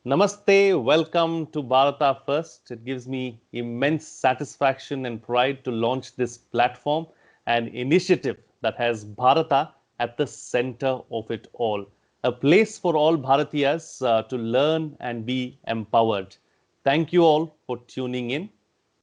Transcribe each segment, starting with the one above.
Namaste, welcome to Bharata First. It gives me immense satisfaction and pride to launch this platform, an initiative that has Bharata at the center of it all. A place for all Bharatiyas to learn and be empowered. Thank you all for tuning in.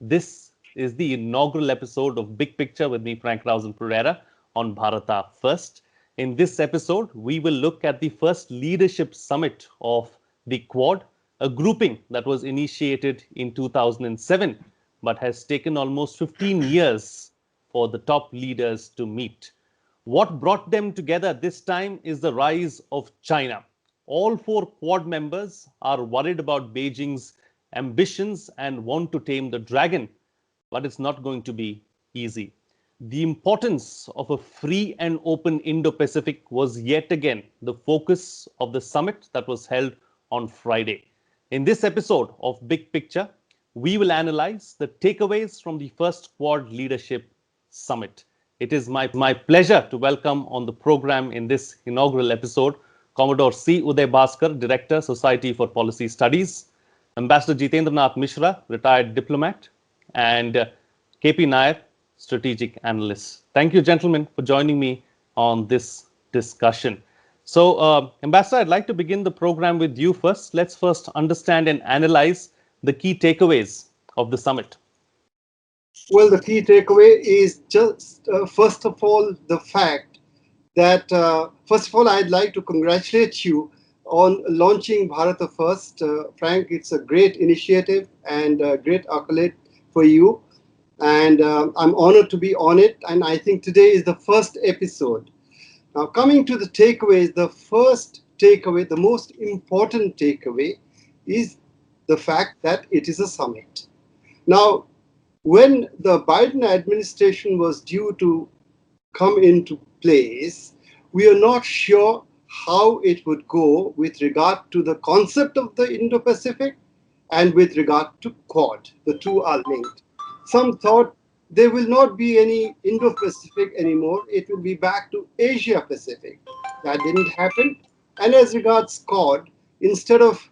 This is the inaugural episode of Big Picture with me, Frank Rausan Pereira, on Bharata First. In this episode, we will look at the first leadership summit of the Quad, a grouping that was initiated in 2007 but has taken almost 15 years for the top leaders to meet. What brought them together this time is the rise of China. All four Quad members are worried about Beijing's ambitions and want to tame the dragon, but it's not going to be easy. The importance of a free and open Indo-Pacific was yet again the focus of the summit that was held on Friday. In this episode of Big Picture, we will analyze the takeaways from the first Quad Leadership Summit. It is my pleasure to welcome on the program in this inaugural episode Commodore C. Uday Bhaskar, Director, Society for Policy Studies, Ambassador Jitendranath Mishra, retired diplomat, and KP Nair, strategic analyst. Thank you, gentlemen, for joining me on this discussion. So, Ambassador, I'd like to begin the program with you first. Let's first understand and analyze the key takeaways of the summit. Well, the key takeaway is just, first of all, the fact that, first of all, I'd like to congratulate you on launching Bharata First. Frank, it's a great initiative and a great accolade for you. And I'm honored to be on it. And I think today is the first episode. Now, coming to the takeaways, the first takeaway, the most important takeaway is the fact that it is a summit. Now, when the Biden administration was due to come into place, we are not sure how it would go with regard to the concept of the Indo-Pacific and with regard to Quad. The two are linked. Some thought there will not be any Indo-Pacific anymore. It will be back to Asia-Pacific. That didn't happen. And as regards Quad, instead of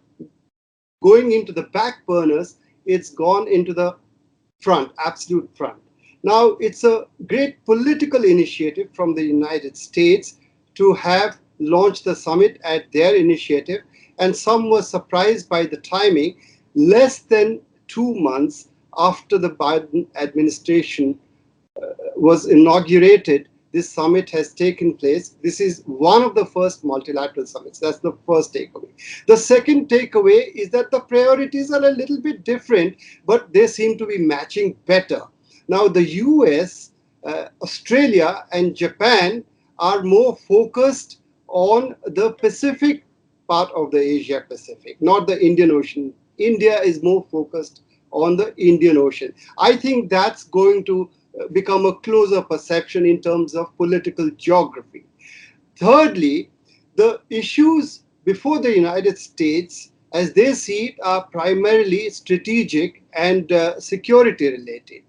going into the back burners, it's gone into the front, absolute front. Now, it's a great political initiative from the United States to have launched the summit at their initiative. And some were surprised by the timing. Less than 2 months after the Biden administration was inaugurated, this summit has taken place. This is one of the first multilateral summits. That's the first takeaway. The second takeaway is that the priorities are a little bit different, but they seem to be matching better. Now, the US, Australia, and Japan are more focused on the Pacific part of the Asia Pacific, not the Indian Ocean. India is more focused on the Indian Ocean. I think that's going to become a closer perception in terms of political geography. Thirdly, the issues before the United States, as they see it, are primarily strategic and security related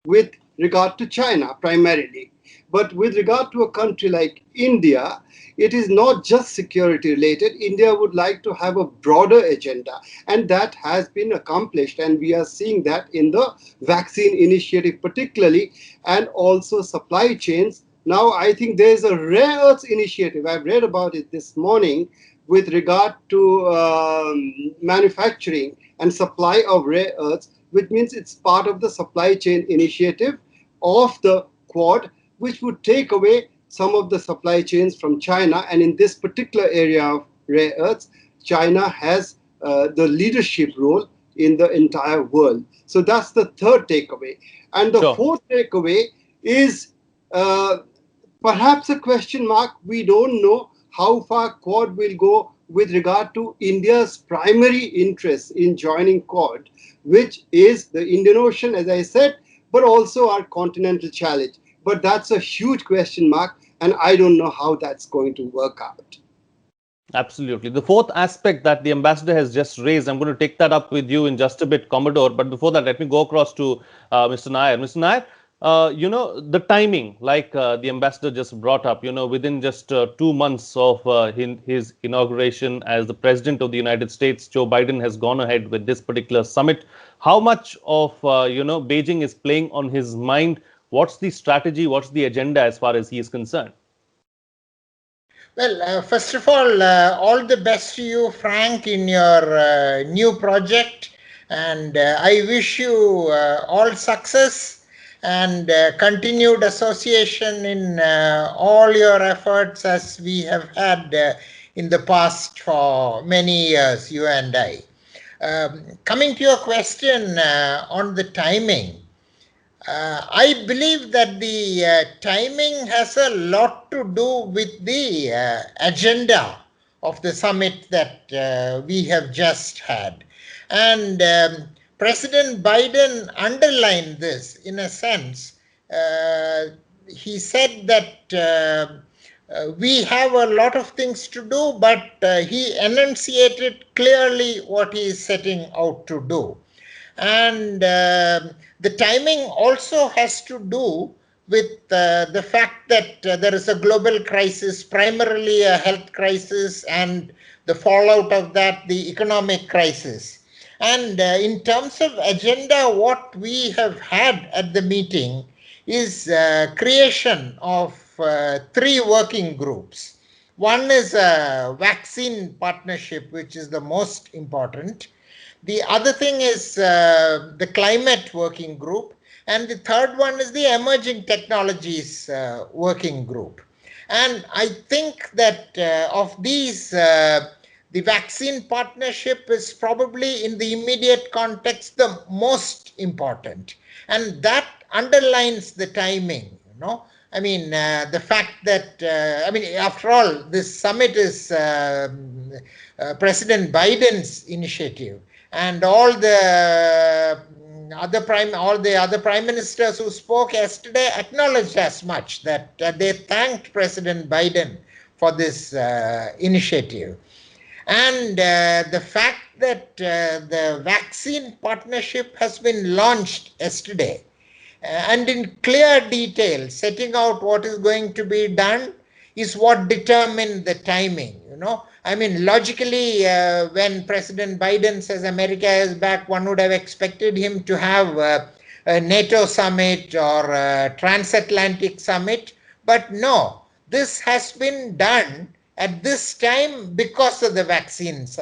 with regard to China primarily. But with regard to a country like India, it is not just security related. India would like to have a broader agenda, and that has been accomplished. And we are seeing that in the vaccine initiative particularly, and also supply chains. Now, I think there's a rare earths initiative. I've read about it this morning with regard to manufacturing and supply of rare earths, which means it's part of the supply chain initiative of the Quad, which would take away some of the supply chains from China. And in this particular area of rare earths, China has the leadership role in the entire world. So that's the third takeaway. And the fourth takeaway is perhaps a question mark. We don't know how far Quad will go with regard to India's primary interest in joining Quad, which is the Indian Ocean, as I said, but also our continental challenge. But that's a huge question mark, and I don't know how that's going to work out. Absolutely. The fourth aspect that the ambassador has just raised, I'm going to take that up with you in just a bit, Commodore. But before that, let me go across to Mr. Nair. Mr. Nair, The timing, like the ambassador just brought up, within just 2 months of his inauguration as the president of the United States, Joe Biden has gone ahead with this particular summit. How much of, Beijing is playing on his mind? What's the strategy? What's the agenda as far as he is concerned? Well, first of all the best to you, Frank, in your new project. And I wish you all success and continued association in all your efforts as we have had in the past for many years, you and I. Coming to your question on the timing, I believe that the timing has a lot to do with the agenda of the summit that we have just had. And President Biden underlined this in a sense. He said that we have a lot of things to do, but he enunciated clearly what he is setting out to do. And the timing also has to do with the fact that there is a global crisis, primarily a health crisis, and the fallout of that, the economic crisis. And in terms of agenda, what we have had at the meeting is creation of three working groups. One is a vaccine partnership, which is the most important. The other thing is the climate working group. And the third one is the emerging technologies working group. And I think that of these, the vaccine partnership is probably in the immediate context the most important. And that underlines the timing, I mean, the fact that, after all, this summit is President Biden's initiative. And all the other prime ministers who spoke yesterday acknowledged as much, that they thanked President Biden for this initiative. And the fact that the vaccine partnership has been launched yesterday, and in clear detail setting out what is going to be done, is what determined the timing. Logically, when President Biden says America is back, one would have expected him to have a NATO summit or a transatlantic summit. But no, this has been done at this time because of the vaccines,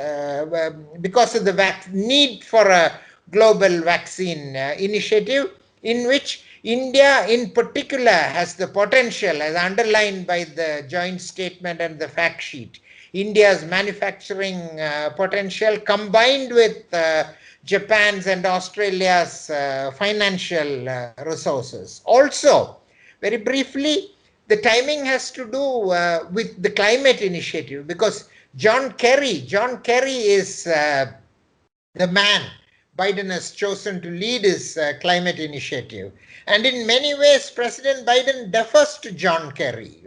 because of the need for a global vaccine initiative, in which India in particular has the potential, as underlined by the joint statement and the fact sheet. India's manufacturing potential combined with Japan's and Australia's financial resources. Also, very briefly, the timing has to do with the climate initiative, because John Kerry is the man Biden has chosen to lead his climate initiative. And in many ways, President Biden defers to John Kerry.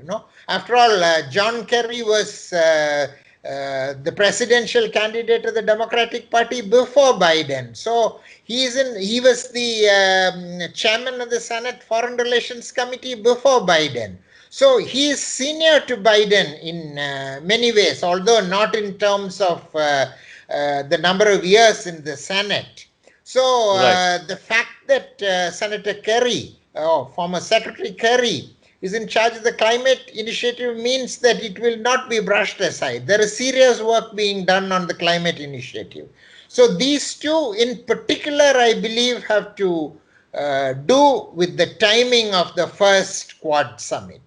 After all, John Kerry was the presidential candidate of the Democratic Party before Biden. So he was the chairman of the Senate Foreign Relations Committee before Biden. So he is senior to Biden in many ways, although not in terms of the number of years in the Senate. So the fact that Senator Kerry, former Secretary Kerry, is in charge of the climate initiative means that it will not be brushed aside. There is serious work being done on the climate initiative. So these two in particular, I believe, have to do with the timing of the first Quad summit.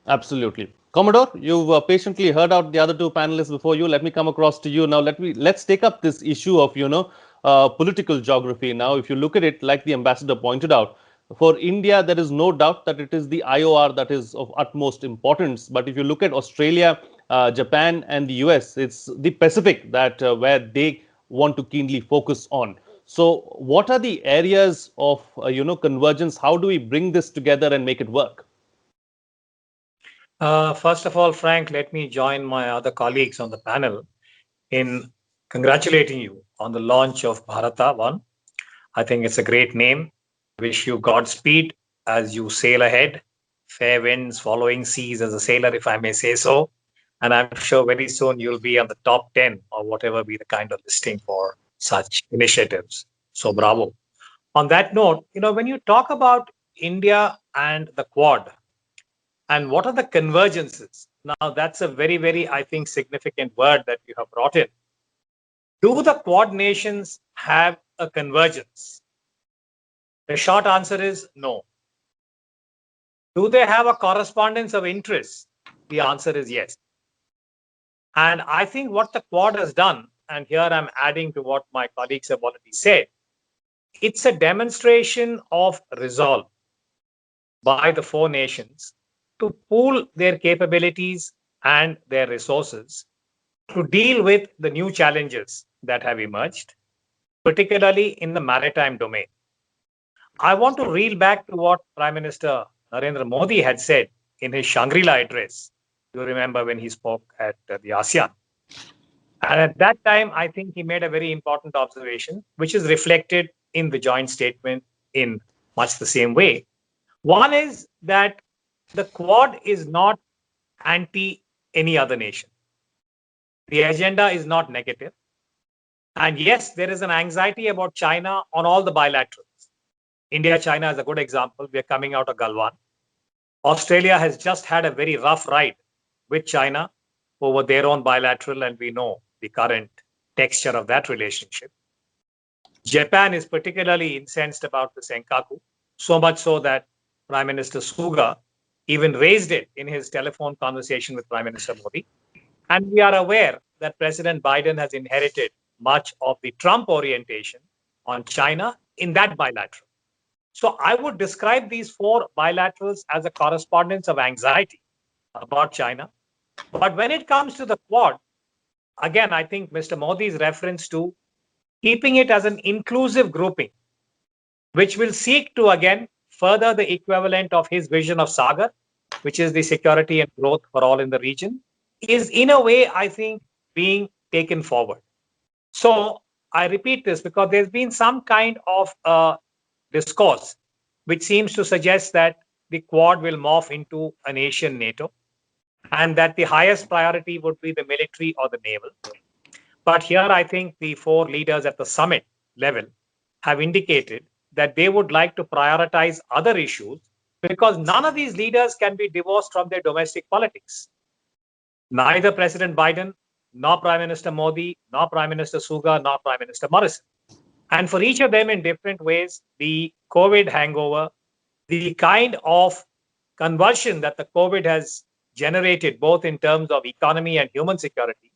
Absolutely. Commodore, you've patiently heard out the other two panelists before you. Let me come across to you now. Let's take up this issue of political geography. Now, if you look at it, like the ambassador pointed out, for India, there is no doubt that it is the IOR that is of utmost importance. But if you look at Australia, Japan, and the US, it's the Pacific that where they want to keenly focus on. So, what are the areas of convergence? How do we bring this together and make it work? First of all, Frank, let me join my other colleagues on the panel in congratulating you on the launch of Bharata 1. I think it's a great name. Wish you Godspeed as you sail ahead. Fair winds following seas as a sailor, if I may say so. And I'm sure very soon you'll be on the top 10 or whatever be the kind of listing for such initiatives. So bravo. On that note, when you talk about India and the Quad, and what are the convergences? Now, that's a very, very, I think, significant word that you have brought in. Do the Quad nations have a convergence? The short answer is no. Do they have a correspondence of interest? The answer is yes. And I think what the Quad has done, and here I'm adding to what my colleagues have already said, it's a demonstration of resolve by the four nations to pool their capabilities and their resources to deal with the new challenges that have emerged, particularly in the maritime domain. I want to reel back to what Prime Minister Narendra Modi had said in his Shangri-La address. You remember when he spoke at the ASEAN. And at that time, I think he made a very important observation, which is reflected in the joint statement in much the same way. One is that the Quad is not anti any other nation. The agenda is not negative. And yes, there is an anxiety about China on all the bilaterals. India-China is a good example. We are coming out of Galwan. Australia has just had a very rough ride with China over their own bilateral, and we know the current texture of that relationship. Japan is particularly incensed about the Senkaku, so much so that Prime Minister Suga even raised it in his telephone conversation with Prime Minister Modi. And we are aware that President Biden has inherited much of the Trump orientation on China in that bilateral. So I would describe these four bilaterals as a correspondence of anxiety about China. But when it comes to the Quad, again, I think Mr. Modi's reference to keeping it as an inclusive grouping, which will seek to, again, further the equivalent of his vision of Sagar, which is the security and growth for all in the region, is in a way, I think, being taken forward. So I repeat this because there's been some kind of discourse which seems to suggest that the Quad will morph into an Asian NATO and that the highest priority would be the military or the naval. But here I think the four leaders at the summit level have indicated that they would like to prioritize other issues because none of these leaders can be divorced from their domestic politics. Neither President Biden, nor Prime Minister Modi, nor Prime Minister Suga, nor Prime Minister Morrison. And for each of them in different ways, the COVID hangover, the kind of convulsion that the COVID has generated, both in terms of economy and human security,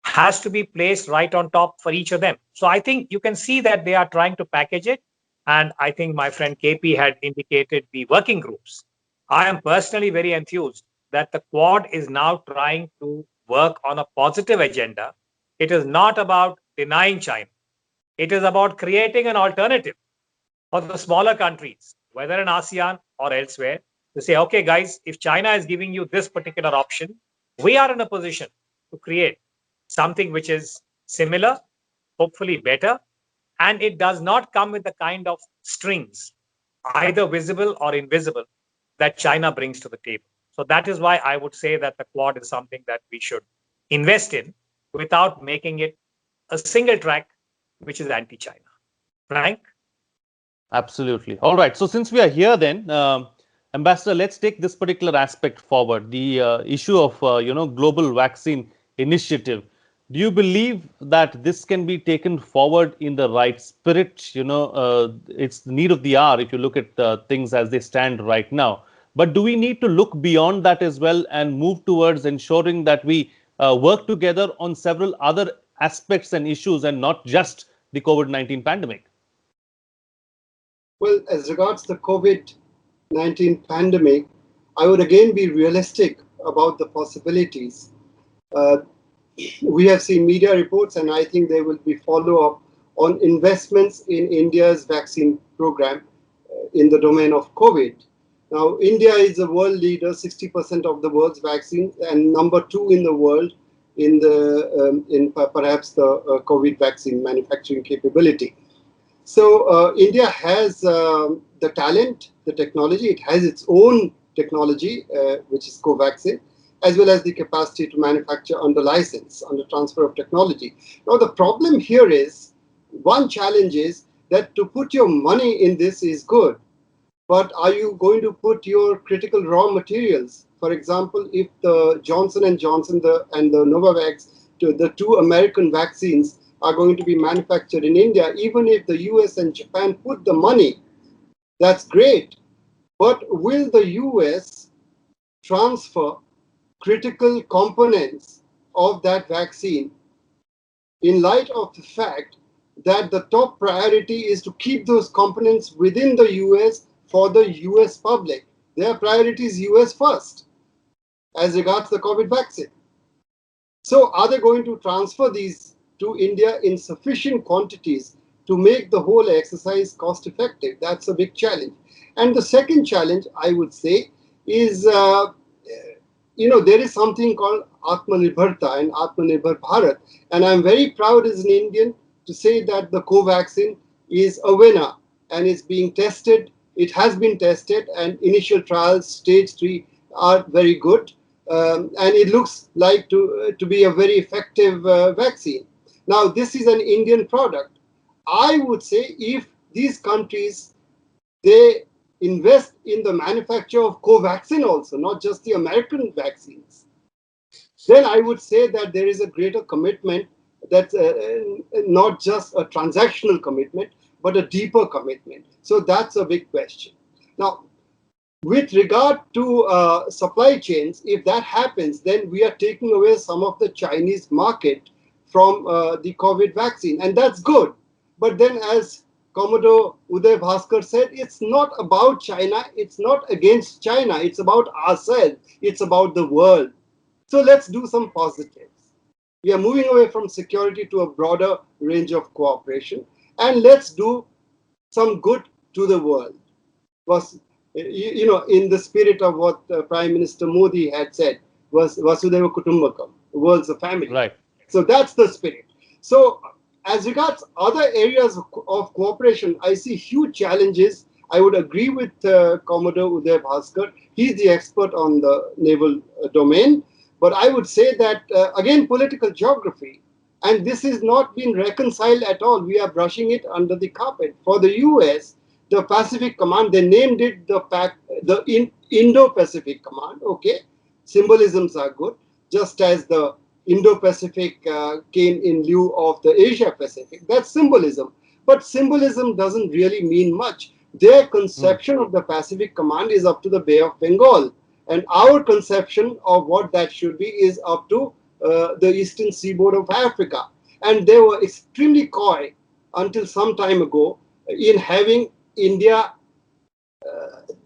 has to be placed right on top for each of them. So I think you can see that they are trying to package it. And I think my friend KP had indicated the working groups. I am personally very enthused that the Quad is now trying to work on a positive agenda. It is not about denying China. It is about creating an alternative for the smaller countries, whether in ASEAN or elsewhere, to say, okay, guys, if China is giving you this particular option, we are in a position to create something which is similar, hopefully better, and it does not come with the kind of strings, either visible or invisible, that China brings to the table. So that is why I would say that the Quad is something that we should invest in without making it a single track, which is anti-China. Frank? Absolutely. All right. So since we are here then, Ambassador, let's take this particular aspect forward, the issue of, global vaccine initiative. Do you believe that this can be taken forward in the right spirit? It's the need of the hour if you look at things as they stand right now. But do we need to look beyond that as well and move towards ensuring that we work together on several other aspects and issues and not just the COVID-19 pandemic? Well, as regards the COVID-19 pandemic, I would again be realistic about the possibilities. We have seen media reports, and I think there will be follow-up on investments in India's vaccine program in the domain of COVID. Now, India is the world leader, 60% of the world's vaccines, and number 2 in the world in perhaps the COVID vaccine manufacturing capability. So India has the talent, the technology. It has its own technology, which is Covaxin, as well as the capacity to manufacture under license, under transfer of technology. Now, the problem here is, one challenge is that to put your money in this is good, but are you going to put your critical raw materials? For example, if the Johnson and Johnson and the Novavax, the two American vaccines, are going to be manufactured in India, even if the US and Japan put the money, that's great. But will the US transfer critical components of that vaccine in light of the fact that the top priority is to keep those components within the US for the US public? Their priority is US first as regards the COVID vaccine. So are they going to transfer these to India in sufficient quantities to make the whole exercise cost effective? That's a big challenge. And the second challenge, I would say, is there is something called Atmanirbharta and Atmanirbhar Bharat. And I'm very proud as an Indian to say that the Covaxin is a winner and is being tested. It has been tested, and initial trials, stage 3, are very good. And it looks like to be a very effective vaccine. Now, this is an Indian product. I would say if these countries, they invest in the manufacture of Covaxin also, not just the American vaccines, then I would say that there is a greater commitment, that's not just a transactional commitment, but a deeper commitment. So that's a big question. Now, with regard to supply chains, if that happens, then we are taking away some of the Chinese market from the COVID vaccine, and that's good. But then, as Commodore Uday Bhaskar said, it's not about China, it's not against China, it's about ourselves, it's about the world. So let's do some positives. We are moving away from security to a broader range of cooperation, and let's do some good to the world. Was, in the spirit of what Prime Minister Modi had said, was Vasudhaiva Kutumbakam, the world's a family. Right. So that's the spirit. So as regards other areas of cooperation, I see huge challenges. I would agree with Commodore Uday Bhaskar. He's the expert on the naval domain. But I would say that, again, political geography, and this is not been reconciled at all. We are brushing it under the carpet. For the US, the Pacific Command, they named it the Indo-Pacific Command. Okay, symbolisms are good, just as the Indo-Pacific came in lieu of the Asia-Pacific. That's symbolism. But symbolism doesn't really mean much. Their conception of the Pacific Command is up to the Bay of Bengal. And our conception of what that should be is up to the eastern seaboard of Africa. And they were extremely coy until some time ago in having India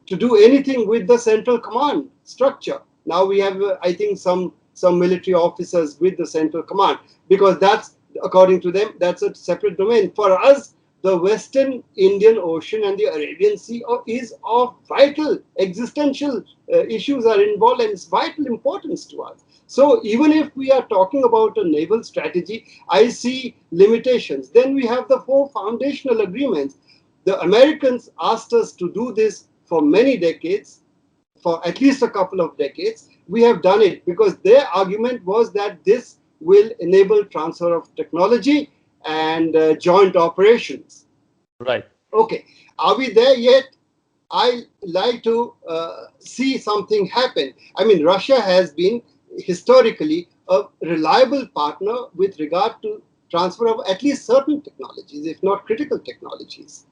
to do anything with the central command structure. Now we have, I think, some military officers with the central command, because that's, according to them, that's a separate domain. For us, the Western Indian Ocean and the Arabian Sea is of vital, existential issues are involved, and it's vital importance to us. So even if we are talking about a naval strategy, I see limitations. Then we have the 4 foundational agreements. The Americans asked us to do this for many decades, for at least a couple of decades. We have done it because their argument was that this will enable transfer of technology and joint operations. Right. Okay. Are we there yet? I like to see something happen. I mean, Russia has been historically a reliable partner with regard to transfer of at least certain technologies, if not critical technologies.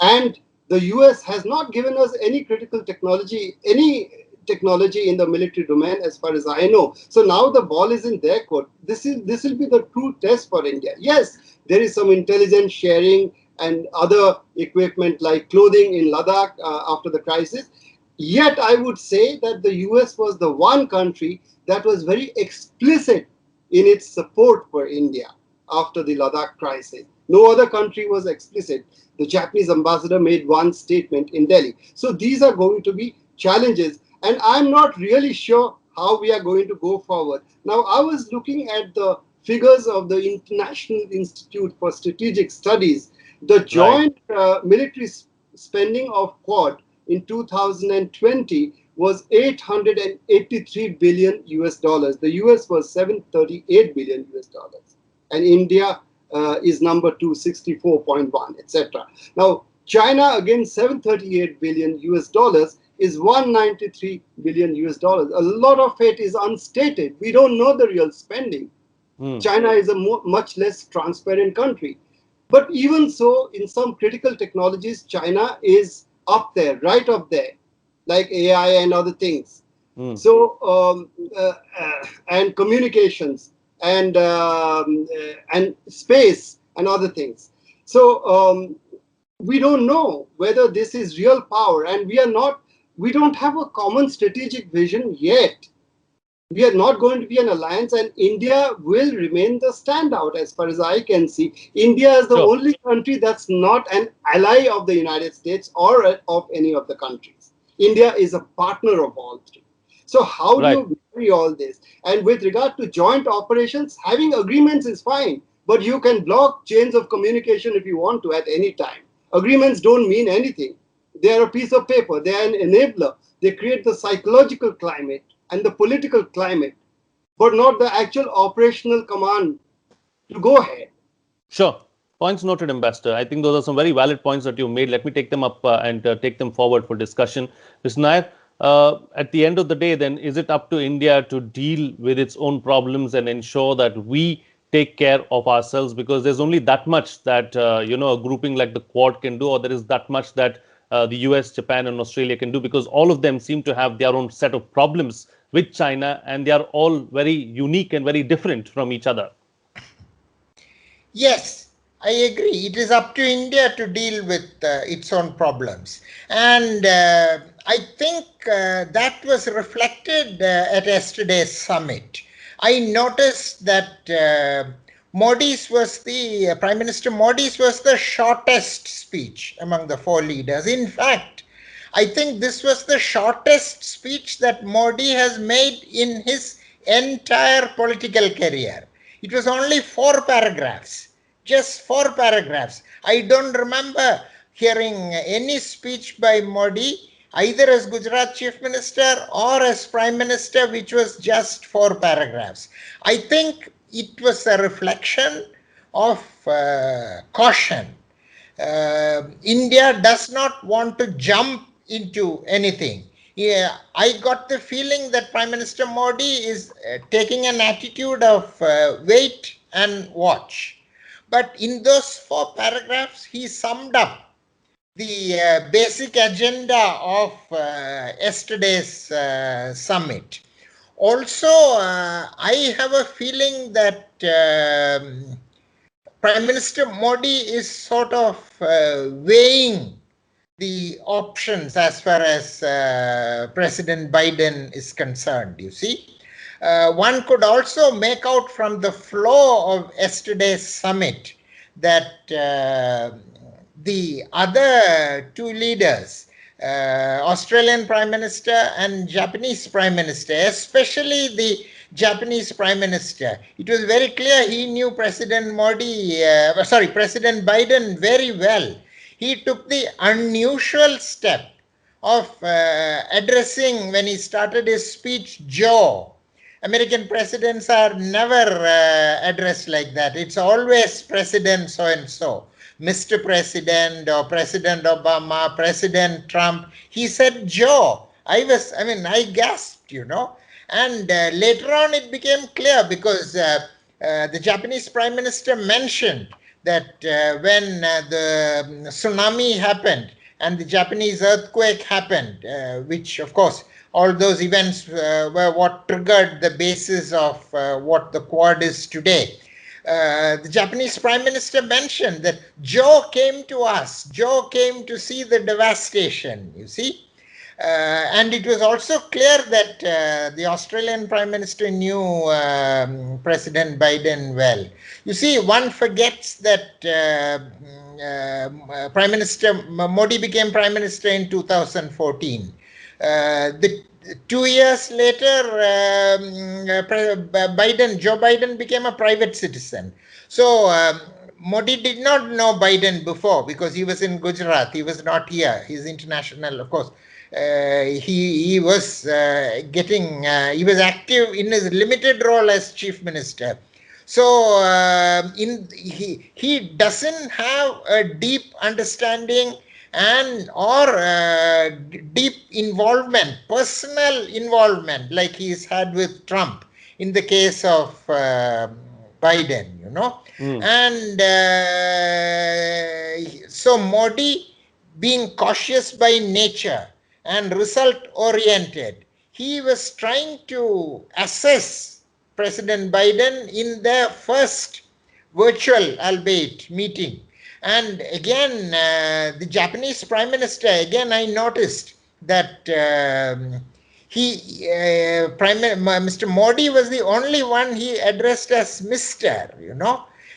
And the US has not given us any critical technology, any technology in the military domain, as far as I know. So now the ball is in their court. This will be the true test for India. Yes, there is some intelligence sharing and other equipment like clothing in Ladakh after the crisis. Yet I would say that the US was the one country that was very explicit in its support for India after the Ladakh crisis. No other country was explicit. The Japanese ambassador made one statement in Delhi. So these are going to be challenges, and I'm not really sure how we are going to go forward. Now, I was looking at the figures of the International Institute for Strategic Studies, the Right. joint military spending of Quad in 2020 was 883 billion US dollars. The US was 738 billion US dollars, and India is number 2, 64.1, etc. Now, China, again, 738 billion US dollars, is 193 billion US dollars. A lot of it is unstated. We don't know the real spending. Hmm. China is a much less transparent country. But even so, in some critical technologies, China is up there, right up there, like AI and other things. Hmm. So, and communications and space and other things. So, we don't know whether this is real power, and we don't have a common strategic vision yet. We are not going to be an alliance, and India will remain the standout as far as I can see. India is the Sure. only country that's not an ally of the United States or of any of the countries. India is a partner of all three. So how do Right. you marry all this? And with regard to joint operations, having agreements is fine, but you can block chains of communication if you want to at any time. Agreements don't mean anything. They are a piece of paper. They are an enabler. They create the psychological climate and the political climate, but not the actual operational command to go ahead. Sure. Points noted, Ambassador. I think those are some very valid points that you made. Let me take them up and take them forward for discussion. Mr. Nair, at the end of the day, then, is it up to India to deal with its own problems and ensure that we take care of ourselves? Because there's only that much that, a grouping like the Quad can do, or there is that much that the US, Japan, and Australia can do, because all of them seem to have their own set of problems with China, and they are all very unique and very different from each other. Yes, I agree. It is up to India to deal with its own problems. And I think that was reflected at yesterday's summit. I noticed that Prime Minister Modi's was the shortest speech among the four leaders. In fact, I think this was the shortest speech that Modi has made in his entire political career. It was only 4 paragraphs, just 4 paragraphs. I don't remember hearing any speech by Modi, either as Gujarat Chief Minister or as Prime Minister, which was just 4 paragraphs. I think it was a reflection of caution. India does not want to jump into anything. Yeah, I got the feeling that Prime Minister Modi is taking an attitude of wait and watch. But in those 4 paragraphs, he summed up the basic agenda of yesterday's summit. Also, I have a feeling that Prime Minister Modi is sort of weighing the options as far as President Biden is concerned, you see. One could also make out from the flow of yesterday's summit that the other two leaders, Australian Prime Minister and Japanese Prime Minister, especially the Japanese Prime Minister, it was very clear he knew President Biden very well. He took the unusual step of addressing, when he started his speech, Joe. American presidents are never addressed like that. It's always President so and so, Mr. President or President Obama, President Trump. He said Joe. I gasped, And later on it became clear because the Japanese Prime Minister mentioned that when the tsunami happened and the Japanese earthquake happened, which of course all those events were what triggered the basis of what the Quad is today. The Japanese Prime Minister mentioned that Joe came to us. Joe came to see the devastation, you see. And it was also clear that the Australian Prime Minister knew President Biden well. You see, one forgets that Prime Minister Modi became Prime Minister in 2014. The 2 years later, Joe Biden became a private citizen. So Modi did not know Biden before because he was in Gujarat. He was not here. He's international, of course. He was he was active in his limited role as chief minister. So he doesn't have a deep understanding and or deep involvement, personal involvement like he's had with Trump in the case of Biden, And so Modi, being cautious by nature and result oriented, he was trying to assess President Biden in their first virtual, albeit, meeting. And again, the Japanese Prime Minister, again, I noticed that Mr. Modi was the only one he addressed as Mr.,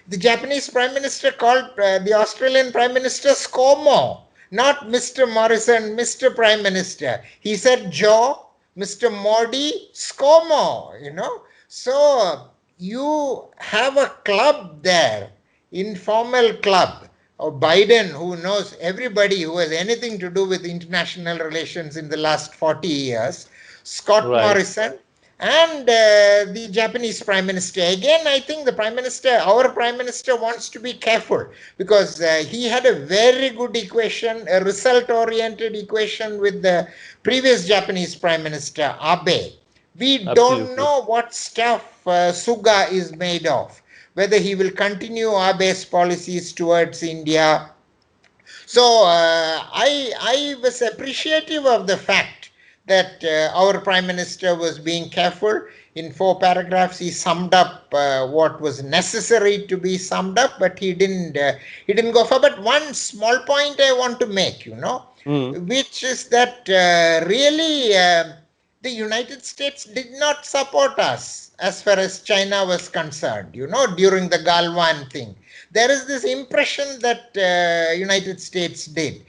The Japanese Prime Minister called the Australian Prime Minister ScoMo, not Mr. Morrison, Mr. Prime Minister. He said Joe, Mr. Modi, ScoMo, So you have a club there, informal club of Biden, who knows everybody who has anything to do with international relations in the last 40 years, Scott Morrison, and the Japanese Prime Minister. Again, I think our Prime Minister wants to be careful because he had a very good equation, a result-oriented equation with the previous Japanese Prime Minister, Abe. We don't know what stuff Suga is made of, whether he will continue Abe's policies towards India. So I was appreciative of the fact that our Prime Minister was being careful. In 4 paragraphs, he summed up what was necessary to be summed up, but he didn't go far. But one small point I want to make, which is that really the United States did not support us as far as China was concerned, during the Galwan thing. There is this impression that United States did.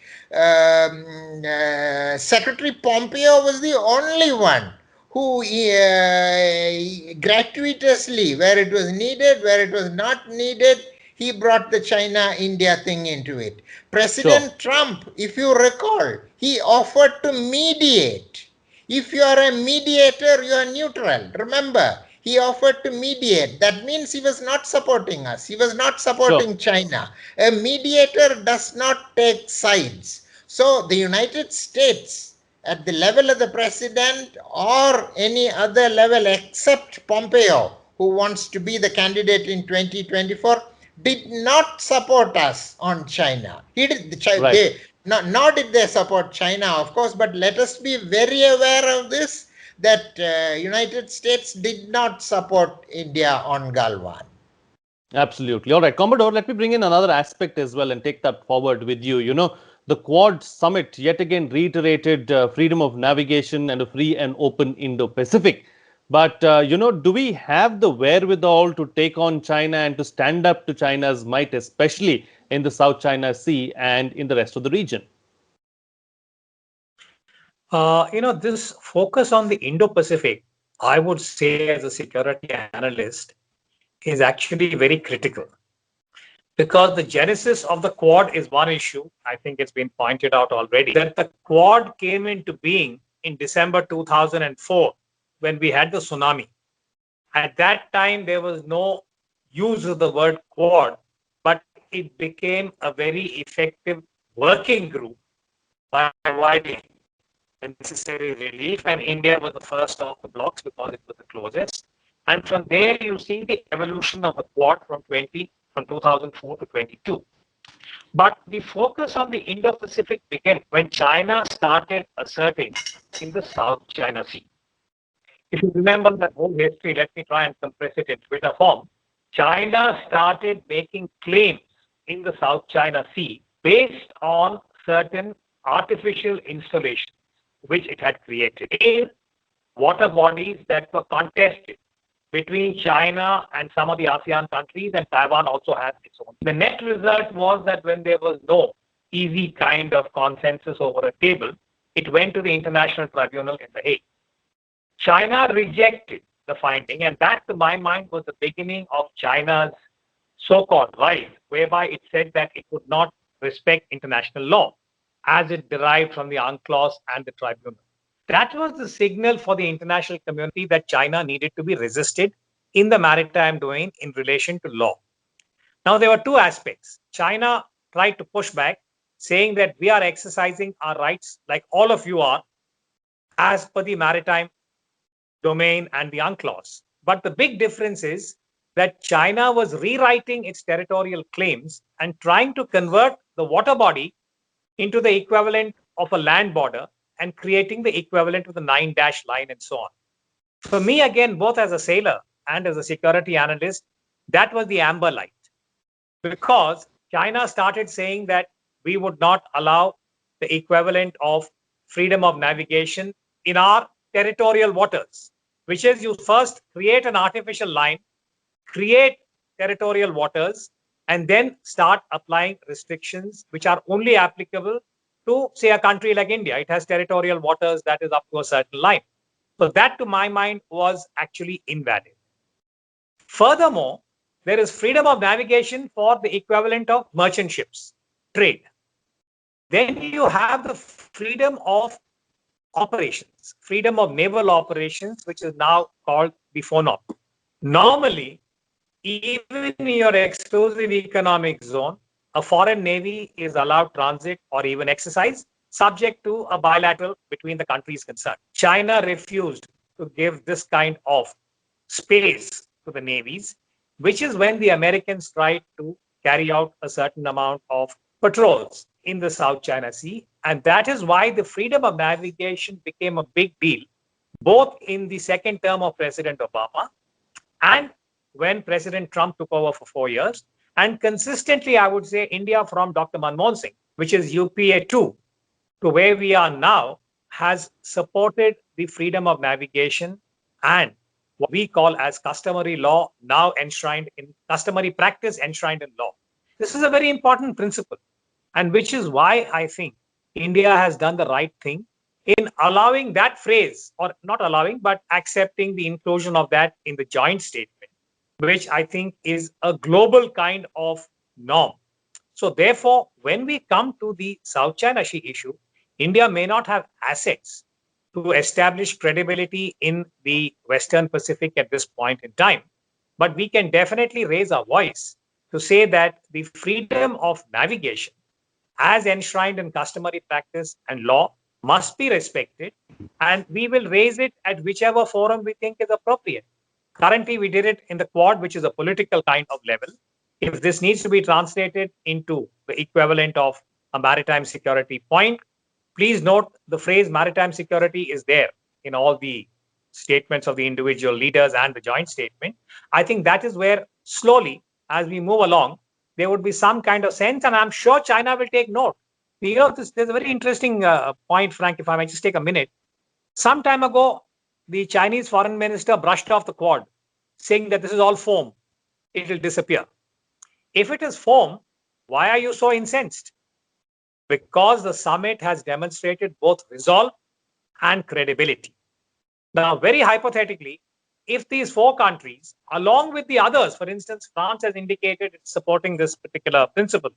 Secretary Pompeo was the only one who gratuitously, where it was needed, where it was not needed, he brought the China-India thing into it. President Trump, if you recall, he offered to mediate. If you are a mediator, you are neutral. Remember, he offered to mediate. That means he was not supporting us. He was not supporting China. A mediator does not take sides. So the United States, at the level of the president or any other level except Pompeo, who wants to be the candidate in 2024, did not support us on China. Nor did they support China, of course, but let us be very aware of this, that United States did not support India on Galwan. Absolutely. All right, Commodore, let me bring in another aspect as well and take that forward with you. The Quad Summit yet again reiterated freedom of navigation and a free and open Indo-Pacific. But, do we have the wherewithal to take on China and to stand up to China's might, especially in the South China Sea and in the rest of the region? This focus on the Indo-Pacific, I would say as a security analyst, is actually very critical. Because the genesis of the Quad is one issue, I think it's been pointed out already, that the Quad came into being in December 2004 when we had the tsunami. At that time, there was no use of the word Quad, but it became a very effective working group by providing the necessary relief, and India was the first of the blocks because it was the closest. And from there, you see the evolution of the Quad from 2004 to 22. But the focus on the Indo-Pacific began when China started asserting in the South China Sea. If you remember that whole history, let me try and compress it in Twitter form. China started making claims in the South China Sea based on certain artificial installations which it had created in water bodies that were contested between China and some of the ASEAN countries, and Taiwan also has its own. The net result was that when there was no easy kind of consensus over a table, It went to the International Tribunal in The Hague. China rejected the finding, and that, to my mind, was the beginning of China's so-called rise, whereby it said that it would not respect international law as it derived from the UNCLOS and the tribunal. That was the signal for the international community that China needed to be resisted in the maritime domain in relation to law. Now, there were two aspects. China tried to push back, saying that we are exercising our rights like all of you are, as per the maritime domain and the UNCLOS. But the big difference is that China was rewriting its territorial claims and trying to convert the water body into the equivalent of a land border and creating the equivalent of the 9-dash line and so on. For me, again, both as a sailor and as a security analyst, that was the amber light. Because China started saying that we would not allow the equivalent of freedom of navigation in our territorial waters, which is you first create an artificial line, create territorial waters, and then start applying restrictions which are only applicable to, say, a country like India. It has territorial waters that is up to a certain line. So that, to my mind, was actually invalid. Furthermore, there is freedom of navigation for the equivalent of merchant ships, trade. Then you have the freedom of operations, freedom of naval operations, which is now called the FONOP. Normally, even in your exclusive economic zone, a foreign navy is allowed transit or even exercise, subject to a bilateral between the countries concerned. China refused to give this kind of space to the navies, which is when the Americans tried to carry out a certain amount of patrols in the South China Sea. And that is why the freedom of navigation became a big deal, both in the second term of President Obama and when President Trump took over for 4 years. And consistently, I would say India from Dr. Manmohan Singh, which is UPA 2, to where we are now, has supported the freedom of navigation and what we call as customary law, now enshrined in customary practice, enshrined in law. This is a very important principle, and which is why I think India has done the right thing in allowing that phrase, or not allowing, but accepting the inclusion of that in the joint statement, which I think is a global kind of norm. So therefore, when we come to the South China Sea issue, India may not have assets to establish credibility in the Western Pacific at this point in time. But we can definitely raise our voice to say that the freedom of navigation, as enshrined in customary practice and law, must be respected, and we will raise it at whichever forum we think is appropriate. Currently, we did it in the Quad, which is a political kind of level. If this needs to be translated into the equivalent of a maritime security point, please note the phrase maritime security is there in all the statements of the individual leaders and the joint statement. I think that is where slowly, as we move along, there would be some kind of sense, and I'm sure China will take note. You know, there's a very interesting point, Frank, if I might just take a minute. Some time ago, the Chinese foreign minister brushed off the Quad, saying that this is all foam. It will disappear. If it is foam, why are you so incensed? Because the summit has demonstrated both resolve and credibility. Now, very hypothetically, if these four countries, along with the others, for instance, France has indicated it's supporting this particular principle,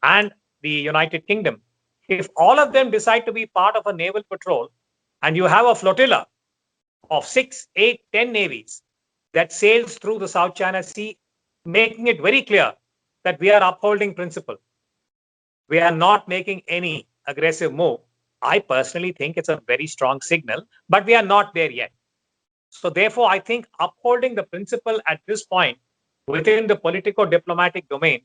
and the United Kingdom, if all of them decide to be part of a naval patrol, and you have a flotilla of 6, 8, 10 navies that sails through the South China Sea, making it very clear that we are upholding principle, we are not making any aggressive move, I personally think it's a very strong signal, but we are not there yet. So therefore, I think upholding the principle at this point within the politico-diplomatic domain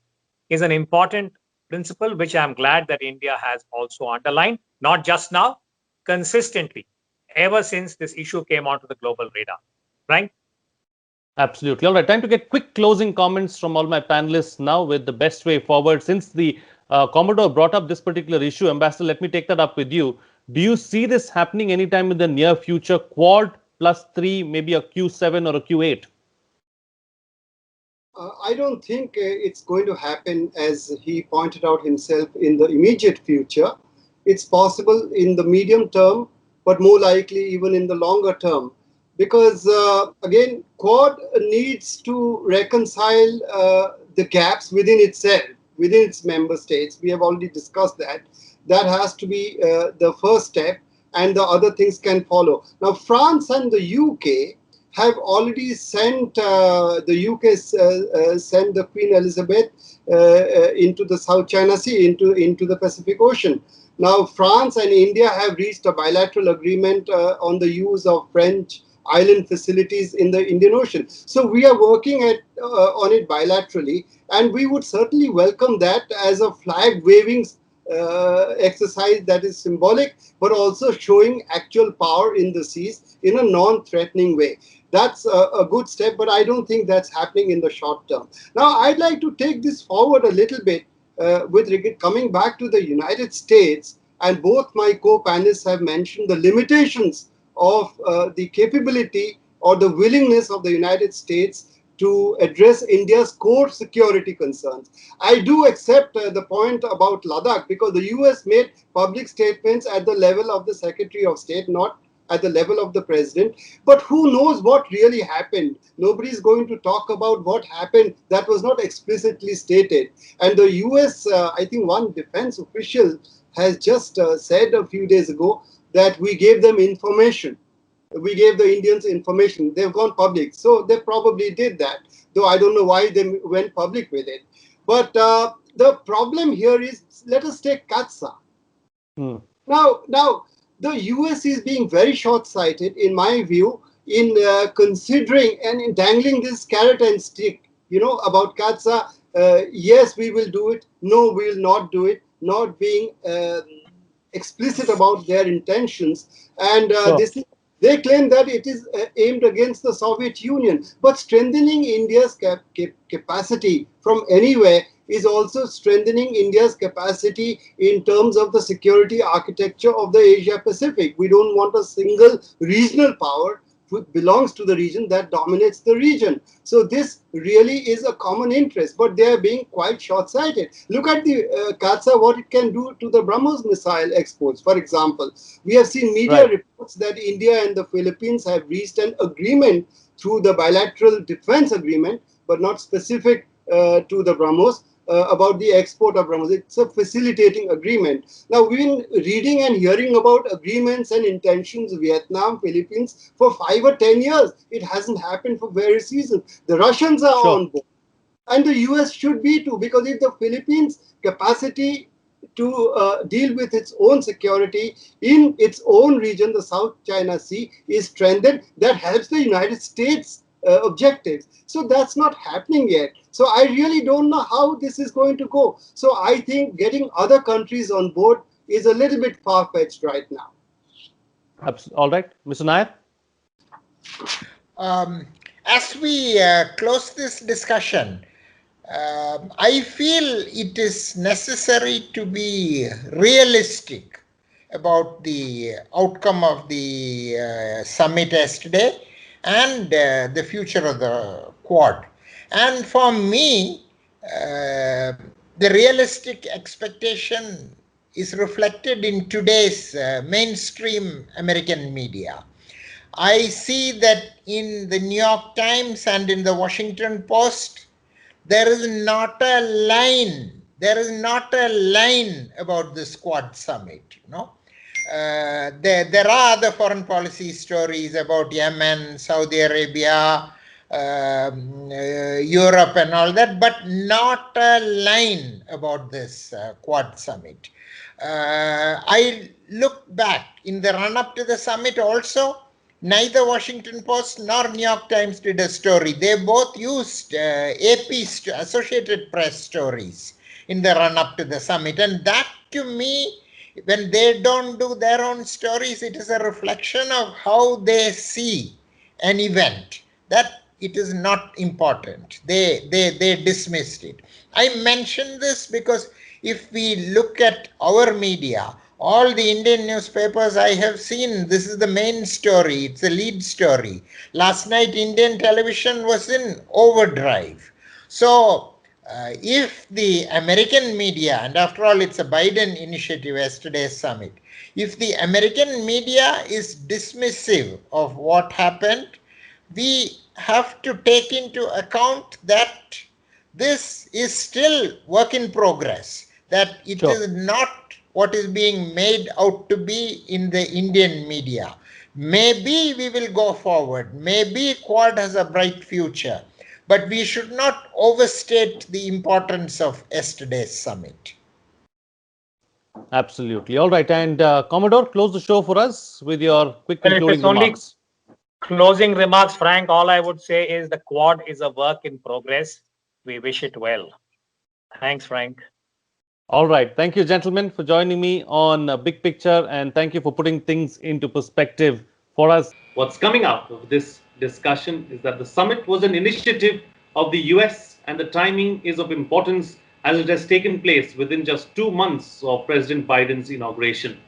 is an important principle, which I'm glad that India has also underlined, not just now, consistently, ever since this issue came onto the global radar. Frank? Absolutely. All right. Time to get quick closing comments from all my panelists now with the best way forward. Since the Commodore brought up this particular issue, Ambassador, let me take that up with you. Do you see this happening anytime in the near future? Quad +3, maybe a Q7 or a Q8? I don't think it's going to happen, as he pointed out himself, in the immediate future. it's possible in the medium term, but more likely even in the longer term. Because again, Quad needs to reconcile the gaps within itself, within its member states. We have already discussed that. That has to be the first step, and the other things can follow. Now, France and the UK have already sent the UK sent the Queen Elizabeth into the South China Sea, into the Pacific Ocean. Now, France and India have reached a bilateral agreement on the use of French island facilities in the Indian Ocean. So we are working on it bilaterally, and we would certainly welcome that as a flag waving exercise that is symbolic, but also showing actual power in the seas in a non-threatening way. That's a good step, but I don't think that's happening in the short term. Now, I'd like to take this forward a little bit with regard coming back to the United States, and both my co-panelists have mentioned the limitations of the capability or the willingness of the United States to address India's core security concerns. I do accept the point about Ladakh, because the US made public statements at the level of the Secretary of State, not at the level of the president. But who knows what really happened? Nobody is going to talk about what happened that was not explicitly stated. And the US, I think one defense official has just said a few days ago that we gave them information. We gave the Indians information. They've gone public. So they probably did that, though I don't know why they went public with it. But the problem here is, let us take Katsa. Now, the US is being very short-sighted, in my view, in considering and in dangling this carrot and stick, about Katsa. Yes, we will do it. No, we will not do it. Not being explicit about their intentions. And they claim that it is aimed against the Soviet Union. But strengthening India's capacity from anywhere is also strengthening India's capacity in terms of the security architecture of the Asia Pacific. We don't want a single regional power which belongs to the region that dominates the region. So this really is a common interest, but they are being quite short-sighted. Look at the Katsa, what it can do to the BrahMos missile exports, for example. We have seen media reports that India and the Philippines have reached an agreement through the bilateral defense agreement, but not specific to the BrahMos, about the export of BrahMos. It's a facilitating agreement. Now, we've been reading and hearing about agreements and intentions, Vietnam, Philippines, for 5 or 10 years. It hasn't happened for various reasons. The Russians are on board. And the US should be too, because if the Philippines' capacity to deal with its own security in its own region, the South China Sea, is strengthened, that helps the United States objectives. So that's not happening yet. So I really don't know how this is going to go. So I think getting other countries on board is a little bit far-fetched right now. All right, Mr. Nair? As we close this discussion, I feel it is necessary to be realistic about the outcome of the summit yesterday and the future of the Quad. And for me, the realistic expectation is reflected in today's mainstream American media. I see that in the New York Times and in the Washington Post, there is not a line. There is not a line about this Quad summit. There are other foreign policy stories about Yemen, Saudi Arabia, Europe and all that, but not a line about this Quad summit. I look back in the run-up to the summit also, neither Washington Post nor New York Times did a story. They both used AP, Associated Press stories in the run-up to the summit. And that, to me, when they don't do their own stories, it is a reflection of how they see an event, that it is not important. They dismissed it. I mention this because if we look at our media, all the Indian newspapers I have seen, this is the main story. It's the lead story. Last night, Indian television was in overdrive. So if the American media, and after all, it's a Biden initiative, yesterday's summit, if the American media is dismissive of what happened, we have to take into account that this is still work in progress, that it Sure. is not what is being made out to be in the Indian media. Maybe we will go forward. Maybe Quad has a bright future. But we should not overstate the importance of yesterday's summit. Absolutely. All right. And Commodore, close the show for us with your quick Well, if concluding it's only remarks. closing remarks, Frank, all I would say is the Quad is a work in progress. We wish it well. Thanks, Frank. All right. Thank you, gentlemen, for joining me on Big Picture, and thank you for putting things into perspective for us. What's coming out of this discussion is that the summit was an initiative of the US, and the timing is of importance as it has taken place within just 2 months of President Biden's inauguration.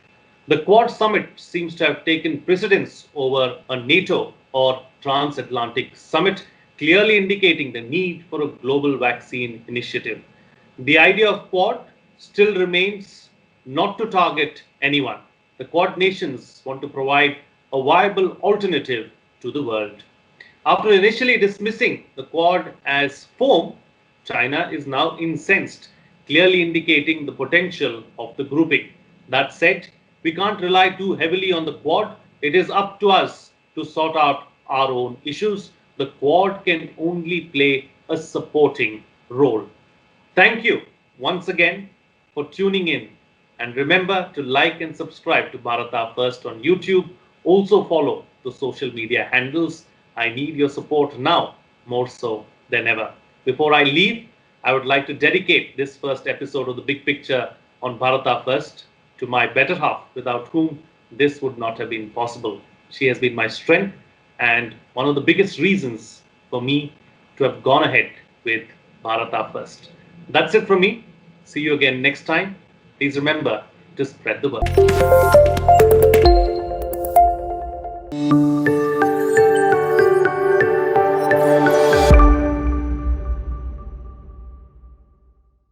The Quad summit seems to have taken precedence over a NATO or transatlantic summit, clearly indicating the need for a global vaccine initiative. The idea of Quad still remains not to target anyone. The Quad nations want to provide a viable alternative to the world. After initially dismissing the Quad as foam, China is now incensed, clearly indicating the potential of the grouping. That said, we can't rely too heavily on the Quad. It is up to us to sort out our own issues. The Quad can only play a supporting role. Thank you once again for tuning in. And remember to like and subscribe to Bharata First on YouTube. Also follow the social media handles. I need your support now more so than ever. Before I leave, I would like to dedicate this first episode of the Big Picture on Bharata First to my better half, without whom this would not have been possible. She has been my strength and one of the biggest reasons for me to have gone ahead with Bharata First. That's it from me. See you again next time. Please remember to spread the word.